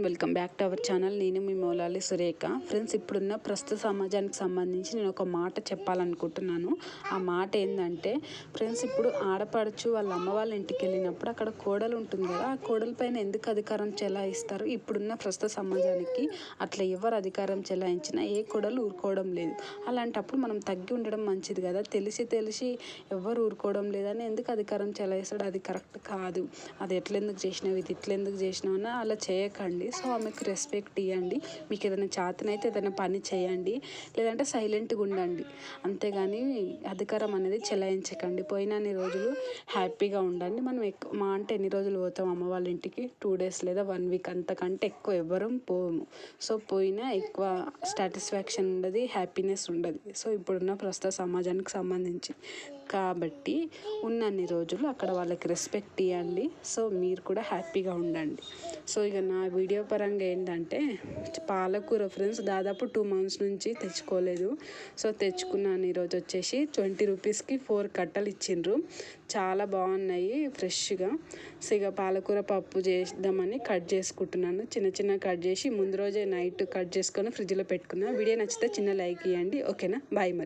Welcome back to our channel. నేను మీ Moula Ali Surekha. Friends, ఇప్పుడున్న ప్రస్తుత సమాజానికి సంబంధించి నేను ఒక మాట చెప్పాలనుకుంటున్నాను. ఆ మాట ఏంటంటే ఫ్రెండ్స్, ఇప్పుడు ఆడపడుచు వాళ్ళ అమ్మ వాళ్ళ ఇంటికి వెళ్ళినప్పుడు అక్కడ కోడలు ఉంటుంది కదా, ఆ కోడల పైన ఎందుకు అధికారం చెలాయిస్తారు? ఇప్పుడున్న ప్రస్తుత సమాజానికి అట్లా ఎవరు అధికారం చెలాయించినా ఏ కోడలు ఊరుకోవడం లేదు. అలాంటప్పుడు మనం తగ్గి ఉండడం మంచిది కదా. తెలిసి ఎవరు ఊరుకోవడం లేదని ఎందుకు అధికారం చెలాయిస్తాడు? అది కరెక్ట్ కాదు. అది ఎట్లెందుకు చేసినావు, ఇది ఇట్లెందుకు చేసినావు అని అలా చేయకండి. సో ఆమెకు రెస్పెక్ట్ ఇవ్వండి. మీకు ఏదైనా చేతనైతే ఏదైనా పని చేయండి, లేదంటే సైలెంట్గా ఉండండి. అంతేగాని అధికారం అనేది చెలాయించకండి. పోయినన్ని రోజులు హ్యాపీగా ఉండండి. మనం మా అంటే ఎన్ని రోజులు పోతాం అమ్మ వాళ్ళ ఇంటికి? 2 days లేదా 1 week, అంతకంటే ఎక్కువ ఎవ్వరం పోము. సో పోయినా ఎక్కువ సాటిస్ఫాక్షన్ ఉండదు, హ్యాపీనెస్ ఉండదు. సో ఇప్పుడున్న ప్రస్తుత సమాజానికి సంబంధించి కాబట్టి ఉన్నన్ని రోజులు అక్కడ వాళ్ళకి రెస్పెక్ట్ ఇవ్వండి. సో మీరు కూడా హ్యాపీగా ఉండండి. సో ఇక నా వీడియో పరంగా ఏంటంటే, పాలకూర ఫ్రెండ్స్ దాదాపు 2 months నుంచి తెచ్చుకోలేదు. సో తెచ్చుకున్నాను. ఈరోజు వచ్చేసి 20 రూపీస్కి 4 కట్టలు ఇచ్చిండ్రు. చాలా బాగున్నాయి, ఫ్రెష్గా. సో ఇక పాలకూర పప్పు చేద్దామని కట్ చేసుకుంటున్నాను. చిన్న కట్ చేసి ముందు రోజే నైట్ కట్ చేసుకొని ఫ్రిడ్జ్లో పెట్టుకున్నాను. వీడియో నచ్చితే చిన్న లైక్ ఇవ్వండి. ఓకేనా? బాయ్ మరి.